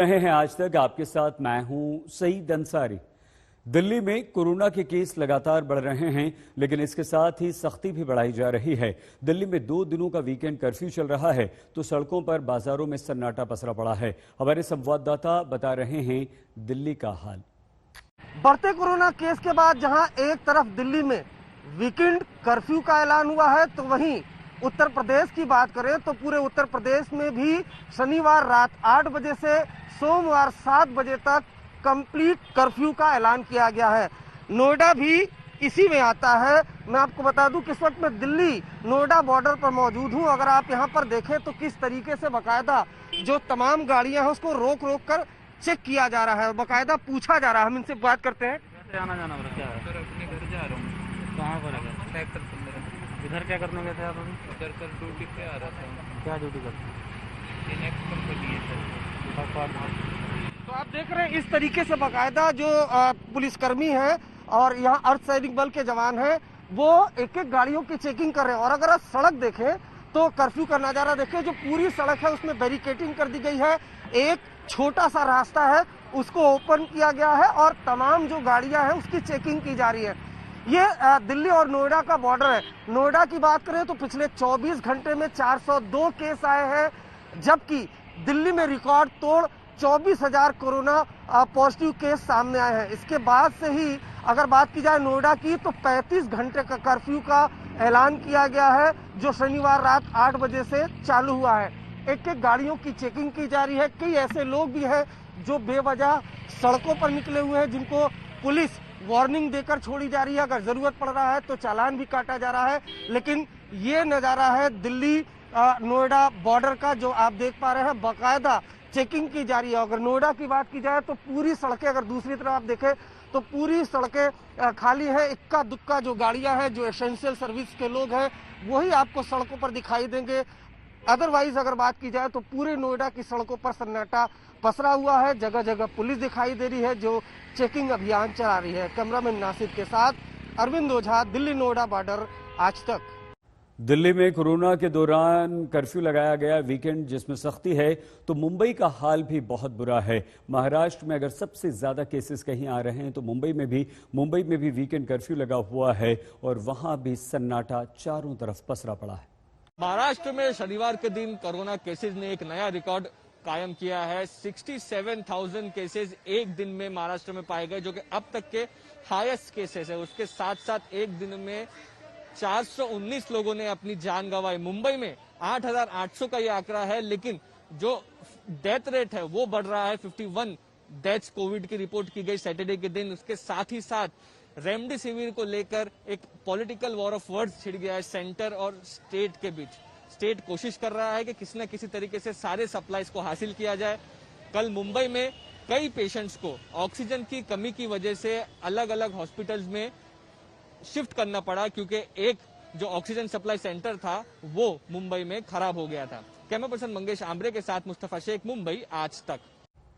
रहे हैं आज तक आपके साथ मैं हूं सईद अंसारी। दिल्ली में कोरोना के केस लगातार बढ़ रहे हैं, लेकिन इसके साथ ही सख्ती भी बढ़ाई जा रही है। दिल्ली में 2 दिनों का वीकेंड कर्फ्यू चल रहा है तो सड़कों पर बाजारों में सन्नाटा पसरा पड़ा है। हमारे संवाददाता बता रहे हैं दिल्ली का हाल। बढ़ते कोरोना केस के बाद जहां एक तरफ दिल्ली में वीकेंड कर्फ्यू का ऐलान हुआ है, तो वहीं उत्तर प्रदेश की बात करें तो पूरे उत्तर प्रदेश में भी शनिवार रात 8 बजे से सोमवार 7 बजे तक कंप्लीट कर्फ्यू का ऐलान किया गया है। नोएडा भी इसी में आता है। मैं आपको बता दूं कि इस वक्त मैं दिल्ली नोएडा बॉर्डर पर मौजूद हूं। अगर आप यहां पर देखें तो किस तरीके से बाकायदा जो तमाम गाड़ियां हैं उसको रोक रोक कर चेक किया जा रहा है, बाकायदा पूछा जा रहा है। हम इनसे बात करते हैं। आना जाना क्या है? सर अपने घर जा रहा हूँ। कहाँ पर है? सेक्टर 15। इधर क्या करने गए थे आप अभी? इधर कल ड्यूटी पे आ रहा था। क्या ड्यूटी करते हैं? नेक्स्ट कंपनी है सर। तो आप देख रहे हैं इस तरीके से बाकायदा जो पुलिसकर्मी हैं और यहाँ अर्धसैनिक बल के जवान हैं वो एक एक गाड़ियों की चेकिंग कर रहे हैं। और अगर आप सड़क देखें तो कर्फ्यू का नजारा देखें, जो पूरी सड़क है उसमें बैरिकेडिंग कर दी गई है। एक छोटा सा रास्ता है उसको ओपन किया गया है और तमाम जो गाड़ियां हैं उसकी चेकिंग की जा रही है। ये दिल्ली और नोएडा का बॉर्डर है। नोएडा की बात करें तो पिछले 24 घंटे में 402 केस आए हैं, जबकि दिल्ली में रिकॉर्ड तोड़ 24,000 कोरोना पॉजिटिव केस सामने आए हैं। इसके बाद से ही अगर बात की जाए नोएडा की तो 35 घंटे का कर्फ्यू का ऐलान किया गया है, जो शनिवार रात 8 बजे से चालू हुआ है। एक एक गाड़ियों की चेकिंग की जा रही है। कई ऐसे लोग भी हैं जो बेवजह सड़कों पर निकले हुए हैं, जिनको पुलिस वार्निंग देकर छोड़ी जा रही है। अगर जरूरत पड़ रहा है तो चालान भी काटा जा रहा है। लेकिन ये नजारा है दिल्ली नोएडा बॉर्डर का, जो आप देख पा रहे हैं बाकायदा चेकिंग की जा रही है। अगर नोएडा की बात की जाए तो पूरी सड़कें, अगर दूसरी तरफ आप देखें तो पूरी सड़कें खाली है। इक्का दुक्का जो गाड़ियां हैं, जो एसेंशियल सर्विस के लोग हैं, वही आपको सड़कों पर दिखाई देंगे। अदरवाइज अगर बात की जाए तो पूरे नोएडा की सड़कों पर सन्नाटा पसरा हुआ है। जगह जगह पुलिस दिखाई दे रही है जो चेकिंग अभियान चला रही है। कैमरामैन नासिर के साथ अरविंद ओझा, दिल्ली नोएडा बॉर्डर, आज तक। दिल्ली में कोरोना के दौरान कर्फ्यू लगाया गया वीकेंड जिसमें सख्ती है, तो मुंबई का हाल भी बहुत बुरा है। महाराष्ट्र में अगर सबसे ज्यादा केसेस कहीं आ रहे हैं तो मुंबई में भी वीकेंड कर्फ्यू लगा हुआ है और वहां भी सन्नाटा चारों तरफ पसरा पड़ा है। महाराष्ट्र में शनिवार के दिन कोरोना केसेस ने एक नया रिकॉर्ड कायम किया है। 67,000 केसेस एक दिन में महाराष्ट्र में पाए गए, जो कि अब तक के हाईएस्ट केसेस है। उसके साथ साथ एक दिन में 419 लोगों ने अपनी जान गंवाई। मुंबई में 8,800 का ये आंकड़ा है, लेकिन जो डेथ रेट है वो बढ़ रहा है। 51 डेथ्स कोविड की रिपोर्ट की गई सैटरडे के दिन। उसके साथ ही साथ रेमडेसिविर को लेकर एक पॉलिटिकल वॉर ऑफ वर्ड्स छिड़ गया है सेंटर और स्टेट के बीच। स्टेट कोशिश कर रहा है कि किसी न किसी तरीके से सारे सप्लाईज को हासिल किया जाए। कल मुंबई में कई पेशेंट्स को ऑक्सीजन की कमी की वजह से अलग अलग हॉस्पिटल्स में शिफ्ट करना पड़ा, क्योंकि एक जो ऑक्सीजन सप्लाई सेंटर था वो मुंबई में खराब हो गया था। कैमरा पर्सन मंगेश आम्बरे के साथ मुस्तफा शेख, मुंबई, आज तक।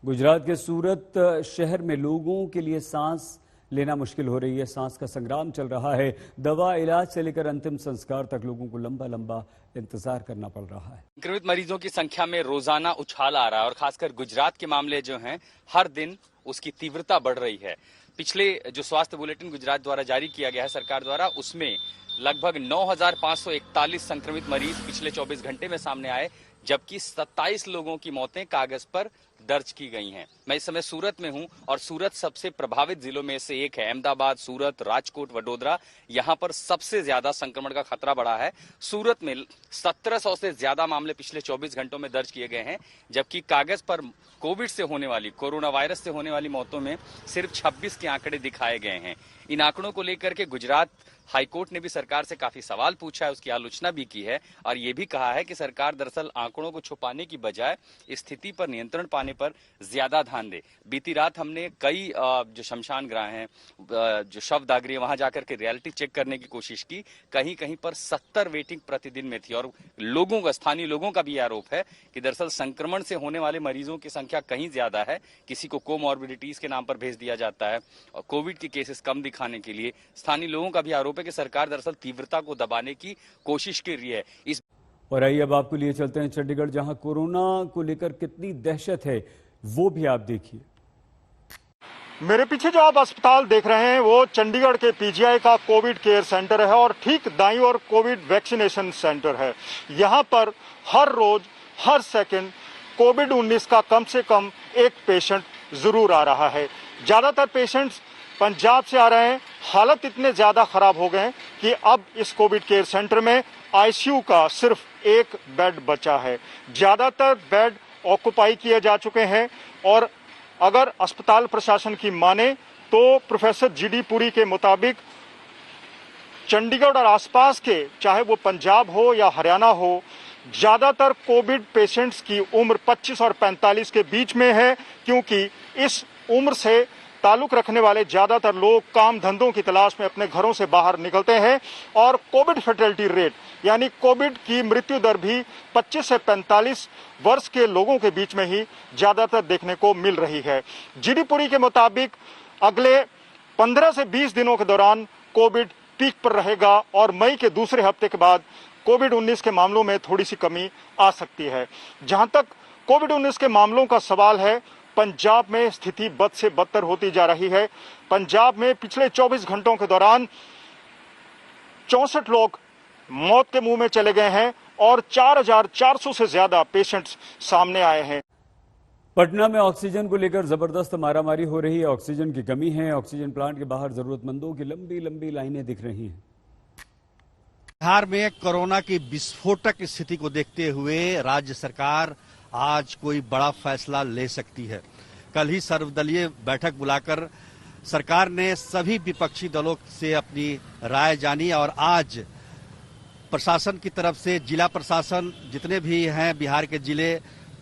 गुजरात के सूरत शहर में लोगों के लिए सांस लेना मुश्किल हो रही है। सांस का संग्राम चल रहा है। दवा, इलाज से लेकर अंतिम संस्कार तक लोगों को लंबा लंबा इंतजार करना पड़ रहा है। संक्रमित मरीजों की संख्या में रोजाना उछाल आ रहा है और खासकर गुजरात के मामले जो हैं हर दिन उसकी तीव्रता बढ़ रही है। पिछले जो स्वास्थ्य बुलेटिन गुजरात द्वारा जारी किया गया है सरकार द्वारा, उसमें लगभग 9,541 संक्रमित मरीज पिछले 24 घंटे में सामने आए, जबकि 27 लोगों की मौतें कागज पर दर्ज की गई हैं। मैं इस समय सूरत में हूं और सूरत सबसे प्रभावित जिलों में से एक है। अहमदाबाद, सूरत, राजकोट, वडोदरा, यहां पर सबसे ज्यादा संक्रमण का खतरा बढ़ा है। सूरत में 1700 से ज्यादा मामले पिछले 24 घंटों में दर्ज किए गए हैं, जबकि कागज पर कोविड से होने वाली, कोरोना वायरस से होने वाली मौतों में सिर्फ 26 के आंकड़े दिखाए गए हैं। इन आंकड़ों को लेकर के गुजरात हाईकोर्ट ने भी सरकार से काफी सवाल पूछा है, उसकी आलोचना भी की है और ये भी कहा है कि सरकार दरअसल आंकड़ों को छुपाने की बजाय स्थिति पर नियंत्रण पाने पर ज्यादा ध्यान दे। बीती रात हमने कई जो शमशान गृह हैं, जो शवदाह वहां जाकर के रियलिटी चेक करने की कोशिश की। कहीं कहीं पर 70 वेटिंग प्रतिदिन में थी और लोगों का, स्थानीय लोगों का भी आरोप है कि दरअसल संक्रमण से होने वाले मरीजों की संख्या कहीं ज्यादा है। किसी को कोमॉर्बिडिटीज के नाम पर भेज दिया जाता है और कोविड के केसेस कम दिखाने के लिए स्थानीय लोगों का भी आरोप है कि सरकार दरअसल तीव्रता को दबाने की कोशिश कर रही है। इस और आइए अब आपको लिए चलते हैं चंडीगढ़, जहां कोरोना को लेकर कितनी दहशत है वो भी आप देखिए। मेरे पीछे जो आप अस्पताल देख रहे हैं वो चंडीगढ़ के पीजीआई का कोविड केयर सेंटर है और ठीक दाईं ओर कोविड वैक्सीनेशन सेंटर है। यहाँ पर हर रोज हर सेकंड कोविड-19 का कम से कम एक पेशेंट जरूर आ रहा है। ज्यादातर पेशेंट्स पंजाब से आ रहे हैं। हालत इतने ज्यादा खराब हो गए हैं कि अब इस कोविड केयर सेंटर में आईसीयू का सिर्फ एक बेड बचा है। ज्यादातर बेड ऑक्युपाई किए जा चुके हैं और अगर अस्पताल प्रशासन की माने तो प्रोफेसर जीडी पुरी के मुताबिक चंडीगढ़ और आसपास के, चाहे वो पंजाब हो या हरियाणा हो, ज्यादातर कोविड पेशेंट्स की उम्र 25 और 45 के बीच में है, क्योंकि इस उम्र से ताल्लुक रखने वाले ज्यादातर लोग काम धंधों की तलाश में अपने घरों से बाहर निकलते हैं और कोविड फैटेलिटी रेट यानी कोविड की मृत्यु दर भी 25 से 45 वर्ष के लोगों के बीच में ही ज्यादातर देखने को मिल रही है। जीडी पुरी के मुताबिक अगले 15 से 20 दिनों के दौरान कोविड पीक पर रहेगा और मई के दूसरे हफ्ते के बाद कोविड-19 के मामलों में थोड़ी सी कमी आ सकती है। जहां तक कोविड-19 के मामलों का सवाल है, पंजाब में स्थिति बद से बदतर होती जा रही है। पंजाब में पिछले 24 घंटों के दौरान 64 लोग मौत के मुंह में चले गए हैं और 4,400 से ज्यादा पेशेंट्स सामने आए हैं। पटना में ऑक्सीजन को लेकर जबरदस्त मारामारी हो रही है। ऑक्सीजन की कमी है। ऑक्सीजन प्लांट के बाहर जरूरतमंदों की लंबी लंबी लाइनें दिख रही हैं। बिहार में कोरोना की विस्फोटक स्थिति को देखते हुए राज्य सरकार आज कोई बड़ा फैसला ले सकती है। कल ही सर्वदलीय बैठक बुलाकर सरकार ने सभी विपक्षी दलों से अपनी राय जानी और आज प्रशासन की तरफ से जिला प्रशासन जितने भी हैं बिहार के जिले,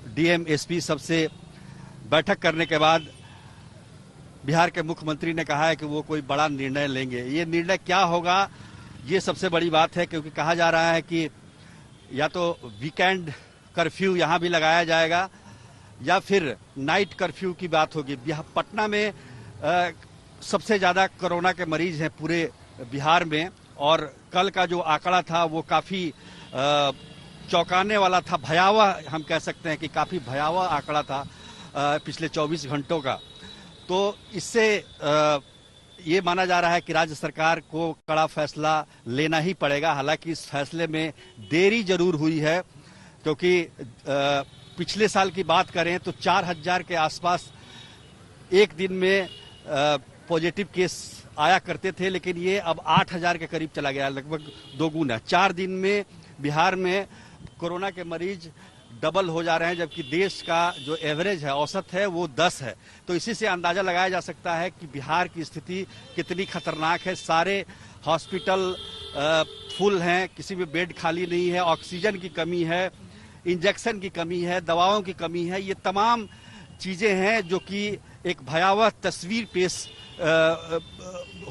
डीएम, एसपी सबसे बैठक करने के बाद बिहार के मुख्यमंत्री ने कहा है कि वो कोई बड़ा निर्णय लेंगे। ये निर्णय क्या होगा, ये सबसे बड़ी बात है, क्योंकि कहा जा रहा है कि या तो वीकेंड कर्फ्यू यहाँ भी लगाया जाएगा या फिर नाइट कर्फ्यू की बात होगी। पटना में सबसे ज्यादा कोरोना के मरीज हैं पूरे बिहार में और कल का जो आंकड़ा था वो काफी चौंकाने वाला था, भयावह हम कह सकते हैं कि काफी भयावह आंकड़ा था पिछले 24 घंटों का। तो इससे ये माना जा रहा है कि राज्य सरकार को कड़ा फैसला लेना ही पड़ेगा। हालांकि इस फैसले में देरी जरूर हुई है, क्योंकि पिछले साल की बात करें तो 4,000 के आसपास एक दिन में पॉजिटिव केस आया करते थे, लेकिन ये अब 8,000 के करीब चला गया, लगभग दोगुना। 4 दिन में बिहार में कोरोना के मरीज डबल हो जा रहे हैं, जबकि देश का जो एवरेज है, औसत है, वो 10 है। तो इसी से अंदाजा लगाया जा सकता है कि बिहार की स्थिति कितनी खतरनाक है। सारे हॉस्पिटल फुल हैं, किसी भी बेड खाली नहीं है, ऑक्सीजन की कमी है, इंजेक्शन की कमी है, दवाओं की कमी है। ये तमाम चीजें हैं जो कि एक भयावह तस्वीर पेश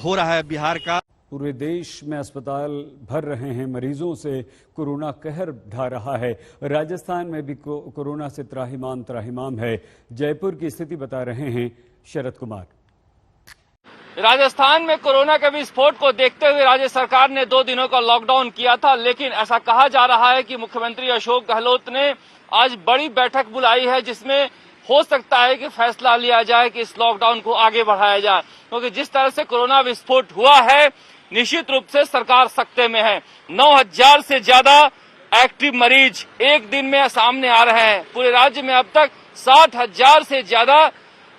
हो रहा है बिहार का। पूरे देश में अस्पताल भर रहे हैं मरीजों से। कोरोना कहर ढा रहा है। राजस्थान में भी कोरोना से त्राहिमाम है। जयपुर की स्थिति बता रहे हैं शरद कुमार। राजस्थान में कोरोना के विस्फोट को देखते हुए राज्य सरकार ने 2 दिनों का लॉकडाउन किया था, लेकिन ऐसा कहा जा रहा है कि मुख्यमंत्री अशोक गहलोत ने आज बड़ी बैठक बुलाई है, जिसमें हो सकता है कि फैसला लिया जाए कि इस लॉकडाउन को आगे बढ़ाया जाए, क्योंकि जिस तरह से कोरोना विस्फोट हुआ है, निश्चित रूप से सरकार सख्ते में है। 9,000 से ज्यादा एक्टिव मरीज एक दिन में सामने आ रहे हैं। पूरे राज्य में अब तक 60,000 से ज्यादा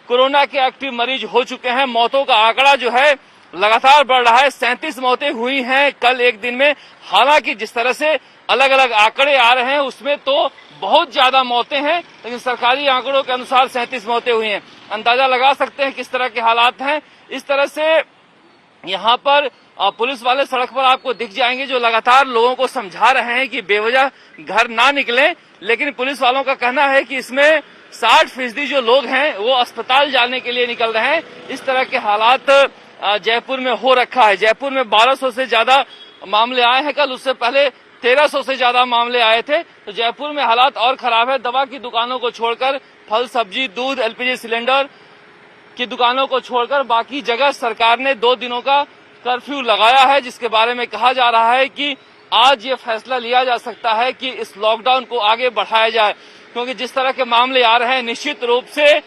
कोरोना के एक्टिव मरीज हो चुके हैं। मौतों का आंकड़ा जो है लगातार बढ़ रहा है। 37 मौतें हुई हैं कल एक दिन में। हालांकि जिस तरह से अलग अलग आंकड़े आ रहे हैं उसमें तो बहुत ज्यादा मौतें हैं, लेकिन सरकारी आंकड़ों के अनुसार 37 मौतें हुई हैं। अंदाजा लगा सकते हैं किस तरह के हालात हैं। इस तरह से यहाँ पर पुलिस वाले सड़क पर आपको दिख जाएंगे, जो लगातार लोगों को समझा रहे हैं कि बेवजह घर ना निकलें। लेकिन पुलिस वालों का कहना है कि इसमें 60% जो लोग हैं वो अस्पताल जाने के लिए निकल रहे हैं। इस तरह के हालात जयपुर में हो रखा है। जयपुर में 1200 से ज्यादा मामले आए हैं कल, उससे पहले 1300 से ज्यादा मामले आए थे। तो जयपुर में हालात और खराब है। दवा की दुकानों को छोड़कर, फल, सब्जी, दूध, एलपीजी सिलेंडर की दुकानों को छोड़कर बाकी जगह सरकार ने 2 दिनों का कर्फ्यू लगाया है, जिसके बारे में कहा जा रहा है कि आज ये फैसला लिया जा सकता है कि इस लॉकडाउन को आगे बढ़ाया जाए। क्योंकि जिस तरह के मामले आ रहे हैं निश्चित रूप से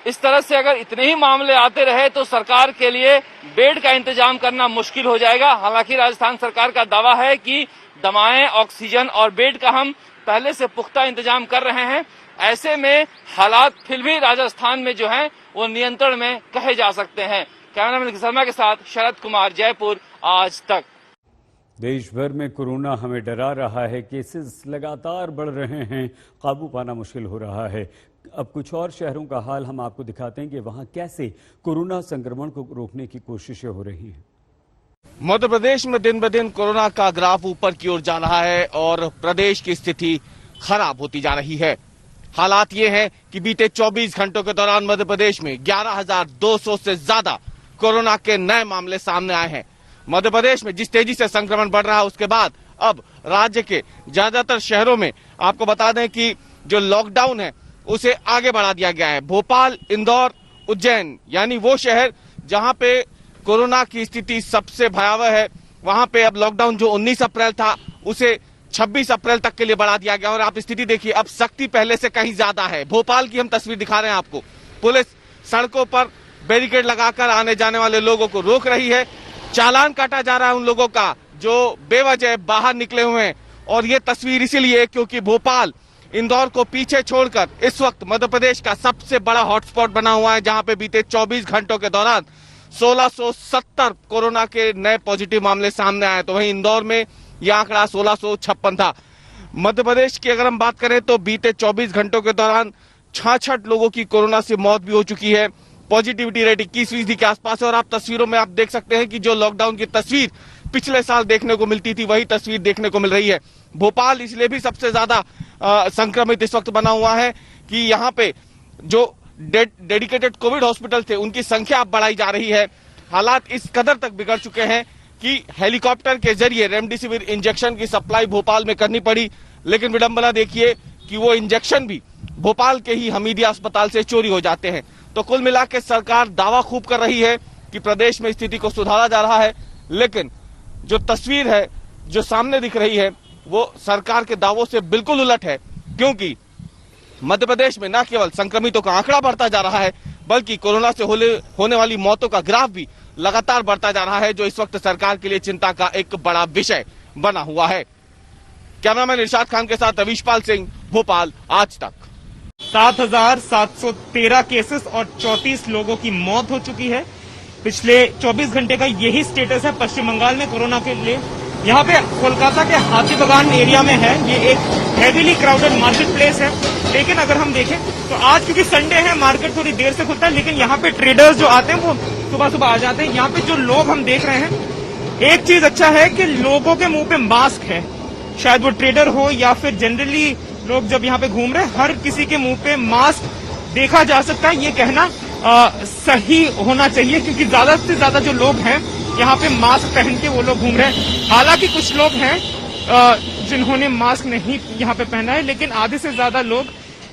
इस तरह से अगर इतने ही मामले आते रहे तो सरकार के लिए बेड का इंतजाम करना मुश्किल हो जाएगा। हालांकि राजस्थान सरकार का दावा है कि दवाएं, ऑक्सीजन और बेड का हम पहले से पुख्ता इंतजाम कर रहे हैं। ऐसे में हालात फिर भी राजस्थान में जो है वो नियंत्रण में कहे जा सकते हैं। कैमरामैन शर्मा के साथ शरद कुमार, जयपुर, आज तक। देश भर में कोरोना हमें डरा रहा है, केसेस लगातार बढ़ रहे हैं, काबू पाना मुश्किल हो रहा है। अब कुछ और शहरों का हाल हम आपको दिखाते हैं कि वहां कैसे कोरोना संक्रमण को रोकने की कोशिशें हो रही हैं। मध्य प्रदेश में दिन ब दिन कोरोना का ग्राफ ऊपर की ओर जा रहा है और प्रदेश की स्थिति खराब होती जा रही है। हालात ये हैं कि बीते 24 घंटों के दौरान मध्य प्रदेश में 11,200 से ज्यादा कोरोना के नए मामले सामने आए हैं। मध्य प्रदेश में जिस तेजी से संक्रमण बढ़ रहा है उसके बाद अब राज्य के ज्यादातर शहरों में आपको बता दें कि जो लॉकडाउन है उसे आगे बढ़ा दिया गया है। भोपाल, इंदौर, उज्जैन यानी वो शहर जहां पे कोरोना की स्थिति सबसे भयावह है, वहां पे अब लॉकडाउन जो 19 अप्रैल था उसे 26 अप्रैल तक के लिए बढ़ा दिया गया। और आप स्थिति देखिए, अब सख्ती पहले से कहीं ज्यादा है। भोपाल की हम तस्वीर दिखा रहे हैं आपको। पुलिस सड़कों पर बैरिकेड लगाकर आने जाने वाले लोगों को रोक रही है। चालान काटा जा रहा है उन लोगों का जो बेवजह बाहर निकले हुए हैं। और ये तस्वीर इसीलिए क्योंकि भोपाल, इंदौर को पीछे छोड़कर इस वक्त मध्य प्रदेश का सबसे बड़ा हॉटस्पॉट बना हुआ है, जहां पे बीते 24 घंटों के दौरान 1670 कोरोना के नए पॉजिटिव मामले सामने आए। तो वहीं इंदौर में यह आंकड़ा 1656 था। मध्य प्रदेश की अगर हम बात करें तो बीते 24 घंटों के दौरान 66 लोगों की कोरोना से मौत भी हो चुकी है। पॉजिटिविटी रेट 21% के आसपास है। और आप तस्वीरों में आप देख सकते हैं कि जो लॉकडाउन की तस्वीर पिछले साल देखने को मिलती थी वही तस्वीर देखने को मिल रही है। भोपाल इसलिए भी सबसे ज्यादा संक्रमित इस वक्त बना हुआ है कि यहाँ पे जो डेडिकेटेड कोविड हॉस्पिटल थे उनकी संख्या अब बढ़ाई जा रही है। हालात इस कदर तक बिगड़ चुके हैं कि हेलीकॉप्टर के जरिए रेमडेसिविर इंजेक्शन की सप्लाई भोपाल में करनी पड़ी। लेकिन विडंबना देखिए कि वो इंजेक्शन भी भोपाल के ही हमीदिया अस्पताल से चोरी हो जाते हैं। तो कुल मिला के सरकार दावा खूब कर रही है कि प्रदेश में स्थिति को सुधारा जा रहा है, लेकिन जो तस्वीर है जो सामने दिख रही है वो सरकार के दावों से बिल्कुल उलट है। क्योंकि मध्य प्रदेश में न केवल संक्रमितों का आंकड़ा बढ़ता जा रहा है बल्कि कोरोना से होने वाली मौतों का ग्राफ भी लगातार बढ़ता जा रहा है, जो इस वक्त सरकार के लिए चिंता का एक बड़ा विषय बना हुआ है। कैमरामैन इरशाद खान के साथ रवीशपाल सिंह, भोपाल, आज तक। 7,713 केसेस और 34 लोगों की मौत हो चुकी है। पिछले 24 घंटे का यही स्टेटस है पश्चिम बंगाल में कोरोना के लिए। यहाँ पे कोलकाता के हाथी बागान एरिया में है, ये एक हेवीली क्राउडेड मार्केट प्लेस है। लेकिन अगर हम देखें तो आज क्योंकि संडे है मार्केट थोड़ी देर से खुलता है, लेकिन यहाँ पे ट्रेडर्स जो आते हैं वो सुबह सुबह आ जाते हैं। यहाँ पे जो लोग हम देख रहे हैं, एक चीज अच्छा है कि लोगों के मुंह पे मास्क है। शायद वो ट्रेडर हो या फिर जनरली लोग जब यहाँ पे घूम रहे हैं, हर किसी के मुंह पे मास्क देखा जा सकता है। ये कहना सही होना चाहिए क्योंकि ज्यादा से ज्यादा जो लोग हैं यहाँ पे मास्क पहन के वो लोग घूम रहे हैं। हालांकि कुछ लोग हैं जिन्होंने मास्क नहीं यहाँ पे पहना है, लेकिन आधे से ज्यादा लोग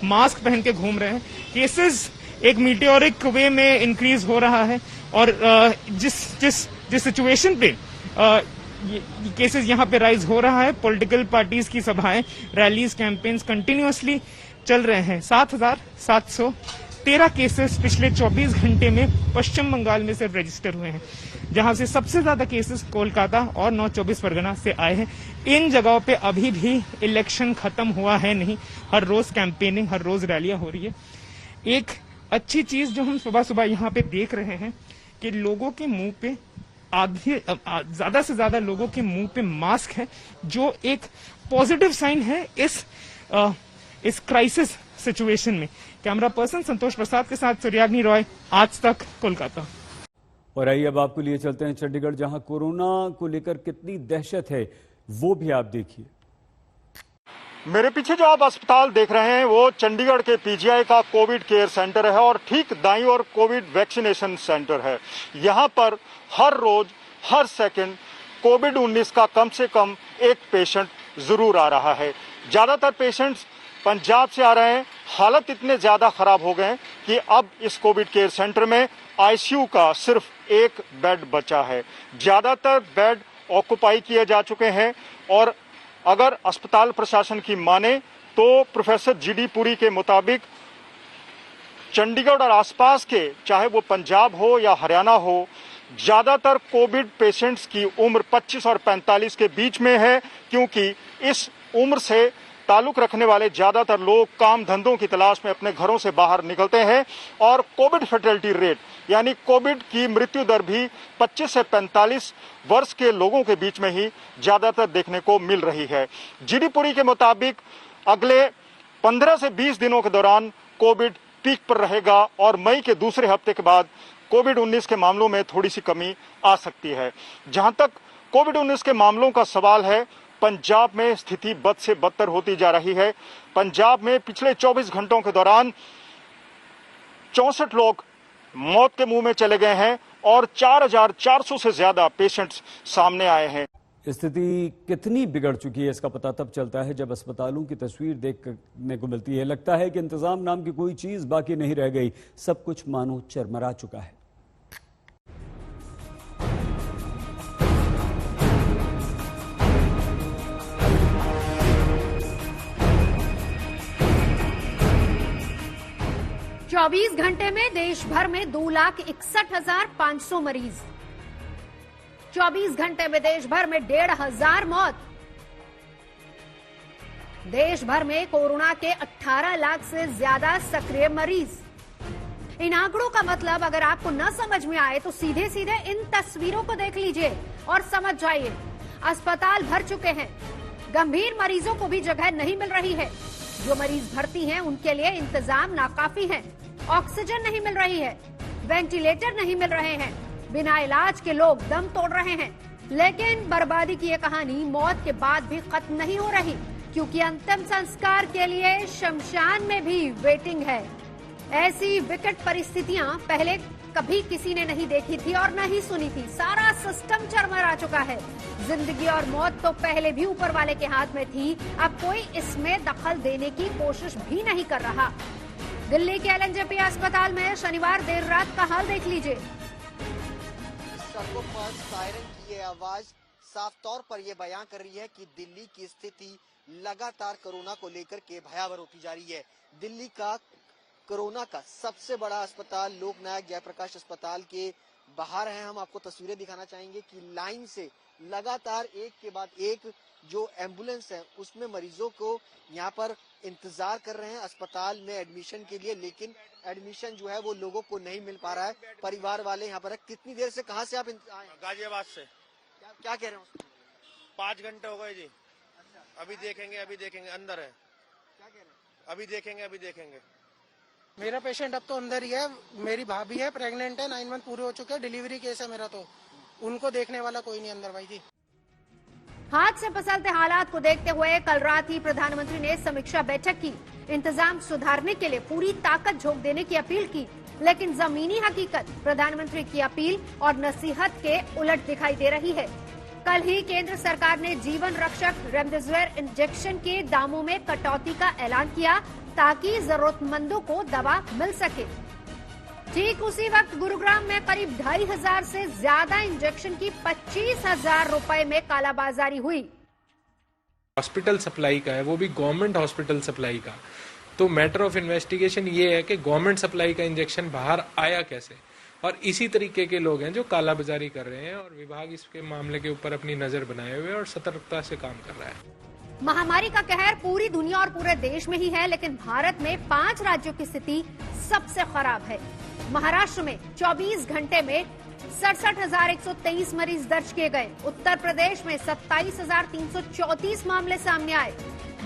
मास्क पहन के घूम रहे हैं। केसेस एक मीटियोरिक वे में इंक्रीज हो रहा है और जिस सिचुएशन पे केसेस यहाँ पे राइज हो रहा है, पॉलिटिकल पार्टीज की सभाएं, रैलीज, कैंपेन्स कंटिन्यूअसली चल रहे हैं। 7,713 केसेस पिछले 24 घंटे में पश्चिम बंगाल में सिर्फ रजिस्टर हुए हैं, जहां से सबसे ज्यादा केसेस कोलकाता और नॉर्थ 24 परगना से आए हैं। इन जगहों पे अभी भी इलेक्शन खत्म हुआ है नहीं, हर रोज कैंपेनिंग, हर रोज रैलियां हो रही है। एक अच्छी चीज जो हम सुबह सुबह यहाँ पे देख रहे हैं कि लोगों के मुंह पे ज्यादा से ज्यादा लोगों के मुंह पे मास्क है, जो एक पॉजिटिव साइन है इस क्राइसिस सिचुएशन में। कैमरा पर्सन संतोष प्रसाद के साथ सूर्याग्नि रॉय, आज तक, कोलकाता। और आइए अब आपको लिए चलते हैं चंडीगढ़, जहां कोरोना को लेकर कितनी दहशत है वो भी आप देखिए। मेरे पीछे जो आप अस्पताल देख रहे हैं वो चंडीगढ़ के पीजीआई का कोविड केयर सेंटर है और ठीक दाईं ओर कोविड वैक्सीनेशन सेंटर है। यहाँ पर हर रोज हर सेकंड कोविड-19 का कम से कम एक पेशेंट जरूर आ रहा है। ज्यादातर पेशेंट्स पंजाब से आ रहे हैं। हालत इतने ज्यादा खराब हो गए कि अब इस कोविड केयर सेंटर में आईसीयू का सिर्फ एक बेड बचा है। ज्यादातर बेड ऑक्युपाई किए जा चुके हैं और अगर अस्पताल प्रशासन की माने तो प्रोफेसर जीडी पुरी के मुताबिक चंडीगढ़ और आसपास के, चाहे वो पंजाब हो या हरियाणा हो, ज्यादातर कोविड पेशेंट्स की उम्र 25 और 45 के बीच में है, क्योंकि इस उम्र से ताल्लुक रखने वाले ज्यादातर लोग काम धंधों की तलाश में अपने घरों से बाहर निकलते हैं और कोविड फैटेलिटी रेट यानी कोविड की मृत्यु दर भी 25 से 45 वर्ष के लोगों के बीच में ही ज्यादातर देखने को मिल रही है। जीडी पुरी के मुताबिक अगले 15 से 20 दिनों के दौरान कोविड पीक पर रहेगा और मई के दूसरे हफ्ते के बाद कोविड-19 के मामलों में थोड़ी सी कमी आ सकती है। जहां तक कोविड-19 के मामलों का सवाल है, पंजाब में स्थिति बद से बदतर होती जा रही है। पंजाब में पिछले 24 घंटों के दौरान 64 लोग मौत के मुंह में चले गए हैं और 4,400 से ज्यादा पेशेंट्स सामने आए हैं। स्थिति कितनी बिगड़ चुकी है इसका पता तब चलता है जब अस्पतालों की तस्वीर देखने को मिलती है। लगता है कि इंतजाम नाम की कोई चीज बाकी नहीं रह गई, सब कुछ मानो चरमरा चुका है। चौबीस घंटे में देश भर में 2,61,500 मरीज। 24 घंटे में देश भर में 1,500 मौत। देश भर में कोरोना के 18 लाख से ज्यादा सक्रिय मरीज। इन आंकड़ों का मतलब अगर आपको न समझ में आए तो सीधे सीधे इन तस्वीरों को देख लीजिए और समझ जाइए। अस्पताल भर चुके हैं, गंभीर मरीजों को भी जगह नहीं मिल रही है। जो मरीज भर्ती हैं उनके लिए इंतजाम नाकाफी है। ऑक्सीजन नहीं मिल रही है, वेंटिलेटर नहीं मिल रहे हैं, बिना इलाज के लोग दम तोड़ रहे हैं। लेकिन बर्बादी की यह कहानी मौत के बाद भी खत्म नहीं हो रही, क्योंकि अंतिम संस्कार के लिए शमशान में भी वेटिंग है। ऐसी विकट परिस्थितियां पहले कभी किसी ने नहीं देखी थी और न ही सुनी थी। सारा सिस्टम चरमरा चुका है। जिंदगी और मौत तो पहले भी ऊपर वाले के हाथ में थी, अब कोई इसमें दखल देने की कोशिश भी नहीं कर रहा। दिल्ली के एलएनजेपी अस्पताल में शनिवार देर रात का हाल देख लीजिए। सड़कों पर सायरन की ये आवाज साफ तौर पर यह बयां कर रही है कि दिल्ली की स्थिति लगातार कोरोना को लेकर के भयावह होती जा रही है। दिल्ली का कोरोना का सबसे बड़ा अस्पताल लोकनायक जयप्रकाश अस्पताल के बाहर है। हम आपको तस्वीरें दिखाना चाहेंगे कि लाइन से लगातार एक के बाद एक जो एम्बुलेंस है उसमें मरीजों को यहाँ पर इंतजार कर रहे हैं अस्पताल में एडमिशन के लिए, लेकिन एडमिशन जो है वो लोगों को नहीं मिल पा रहा है। परिवार वाले यहाँ पर है। कितनी देर से, कहाँ से आप आए? गाजियाबाद से। क्या कह रहे हैं? 5 घंटे हो गए जी। अभी देखेंगे अंदर है। क्या कह रहे हैं? अभी देखेंगे। मेरा पेशेंट अब तो अंदर ही है। मेरी भाभी है, प्रेग्नेंट है, 9 मंथ पूरे हो चुके हैं, डिलीवरी केस है मेरा, तो उनको देखने वाला कोई नहीं अंदर भाई जी। हाथ से पसलते हालात को देखते हुए कल रात ही प्रधानमंत्री ने समीक्षा बैठक की। इंतजाम सुधारने के लिए पूरी ताकत झोंक देने की अपील की, लेकिन जमीनी हकीकत प्रधानमंत्री की अपील और नसीहत के उलट दिखाई दे रही है। कल ही केंद्र सरकार ने जीवन रक्षक रेमडेसिविर इंजेक्शन के दामों में कटौती का ऐलान किया ताकि जरूरतमंदों को दवा मिल सके। ठीक उसी वक्त गुरुग्राम में करीब 2,500 से ज्यादा इंजेक्शन की 25,000 रुपए में कालाबाजारी हुई। हॉस्पिटल सप्लाई का है, वो भी गवर्नमेंट हॉस्पिटल सप्लाई का। तो मैटर ऑफ इन्वेस्टिगेशन ये है कि गवर्नमेंट सप्लाई का इंजेक्शन बाहर आया कैसे, और इसी तरीके के लोग हैं जो कालाबाजारी कर रहे हैं, और विभाग इसके मामले के ऊपर अपनी नजर बनाए हुए और सतर्कता से काम कर रहा है। महामारी का कहर पूरी दुनिया और पूरे देश में ही है, लेकिन भारत में 5 राज्यों की स्थिति सबसे खराब है। महाराष्ट्र में 24 घंटे में 67,123 मरीज दर्ज किए गए। उत्तर प्रदेश में 27,334 मामले सामने आए।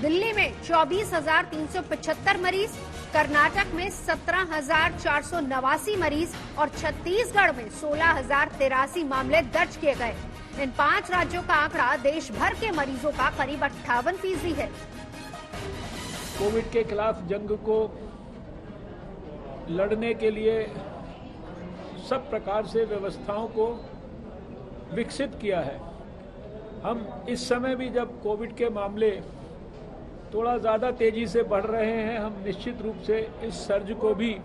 दिल्ली में 24,375 मरीज, कर्नाटक में 17,489 मरीज और छत्तीसगढ़ में 16,083 मामले दर्ज किए गए। इन 5 राज्यों का आंकड़ा देश भर के मरीजों का करीब 58% है। कोविड के खिलाफ जंग को लड़ने के लिए सब प्रकार से व्यवस्थाओं को विकसित किया है। हम इस समय भी जब कोविड के मामले थोड़ा ज़्यादा तेजी से बढ़ रहे हैं, हम निश्चित रूप से इस सर्ज को भी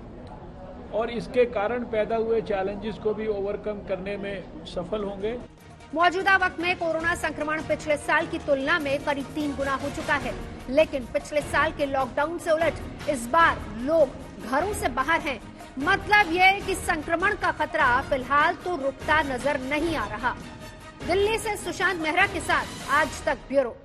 और इसके कारण पैदा हुए चैलेंजेस को भी ओवरकम करने में सफल होंगे। मौजूदा वक्त में कोरोना संक्रमण पिछले साल की तुलना में करीब 3 गुना हो चुका है। लेकिन पिछले साल के लॉकडाउन से उलट इस बार लोग घरों से बाहर हैं। मतलब यह है कि संक्रमण का खतरा फिलहाल तो रुकता नजर नहीं आ रहा। दिल्ली से सुशांत मेहरा के साथ आज तक ब्यूरो।